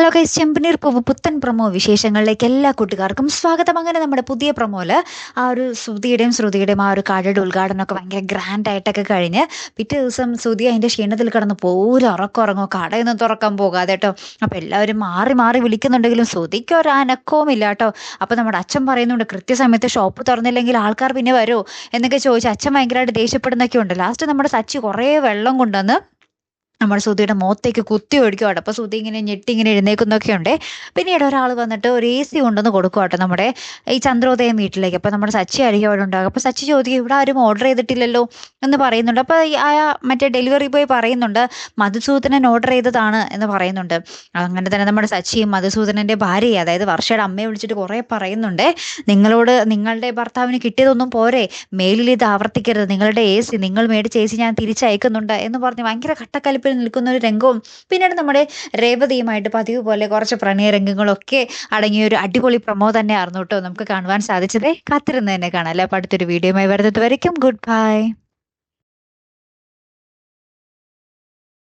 Hello guys, ചെമ്പനീർ പൂവ് പുത്തൻ promo വിശേഷങ്ങളിലേക്ക് എല്ലാ കൂട്ടുകാർക്കും സ്വാഗതം. അങ്ങനെ നമ്മുടെ പുതിയ പ്രൊമോയില് ആ ഒരു ശ്രുതിയുടെയും ആ ഒരു കടയുടെ ഉദ്ഘാടനമൊക്കെ ഭയങ്കര ഗ്രാൻഡ് ആയിട്ടൊക്കെ കഴിഞ്ഞ് പിറ്റേ ദിവസം ശ്രുതി അതിന്റെ ക്ഷീണത്തിൽ കിടന്ന് പോലും ഉറക്കമോ കടയൊന്നും തുറക്കാൻ പോകാതെ കേട്ടോ. അപ്പൊ എല്ലാവരും മാറി മാറി വിളിക്കുന്നുണ്ടെങ്കിലും ശ്രുതിക്ക് ഒരു അനക്കവും ഇല്ല കേട്ടോ. അപ്പൊ നമ്മുടെ അച്ഛൻ പറയുന്നുണ്ട്, കൃത്യസമയത്ത് ഷോപ്പ് തുറന്നില്ലെങ്കിൽ ആൾക്കാർ പിന്നെ വരുമോ എന്നൊക്കെ ചോദിച്ചു അച്ഛൻ ഭയങ്കരമായിട്ട് ദേഷ്യപ്പെടുന്നൊക്കെ ഉണ്ട്. ലാസ്റ്റ് നമ്മുടെ സച്ചി കുറേ വെള്ളം കൊണ്ടുവന്ന് നമ്മുടെ ശ്രുതിയുടെ മുഖത്തേക്ക് കുത്തി ഒഴിക്കുവാട്ടോ. അപ്പോൾ ശ്രുതി ഇങ്ങനെ ഞെട്ടി ഇങ്ങനെ എഴുന്നേക്കുന്നൊക്കെ ഉണ്ട്. പിന്നീട് ഒരാൾ വന്നിട്ട് ഒരു AC കൊണ്ടുവന്ന് കൊടുക്കുവാട്ടോ നമ്മുടെ ഈ ചന്ദ്രോദയം വീട്ടിലേക്ക്. അപ്പോൾ നമ്മുടെ സച്ചി ആയിരിക്കും അവിടെ ഉണ്ടാകും. അപ്പോൾ സച്ചി ചോദിക്കും, ഇവിടെ ആരും ഓർഡർ ചെയ്തിട്ടില്ലല്ലോ എന്ന് പറയുന്നുണ്ട്. അപ്പോൾ ആ മറ്റേ ഡെലിവറി ബോയ് പറയുന്നുണ്ട്, മധുസൂദനൻ ഓർഡർ ചെയ്തതാണ് എന്ന് പറയുന്നുണ്ട്. അങ്ങനെ തന്നെ നമ്മുടെ സച്ചിയും മധുസൂദനൻ്റെ ഭാര്യയെ, അതായത് വർഷയുടെ അമ്മയെ വിളിച്ചിട്ട് കുറേ പറയുന്നുണ്ട്, നിങ്ങളുടെ ഭർത്താവിന് കിട്ടിയതൊന്നും പോരെ, മേലിൽ ഇത് ആവർത്തിക്കരുത്, നിങ്ങളുടെ AC നിങ്ങൾ മേടിച്ച AC ഞാൻ തിരിച്ചയക്കുന്നുണ്ട് എന്ന് പറഞ്ഞ് ഭയങ്കര കട്ടക്കലിപ്പിൽ നിൽക്കുന്ന ഒരു രംഗവും പിന്നീട് നമ്മുടെ രേവതിയുമായിട്ട് പതിവ് പോലെ കുറച്ച് പ്രണയ രംഗങ്ങളൊക്കെ അടങ്ങിയ ഒരു അടിപൊളി പ്രൊമോ തന്നെ ആയിരുന്നു കേട്ടോ നമുക്ക് കാണുവാൻ സാധിച്ചത്. കാത്തിരുന്ന് തന്നെ കാണാം അല്ലേ. അപ്പോൾ അടുത്തൊരു വീഡിയോയുമായി വരുന്നത് വരയ്ക്കും ഗുഡ് ബൈ.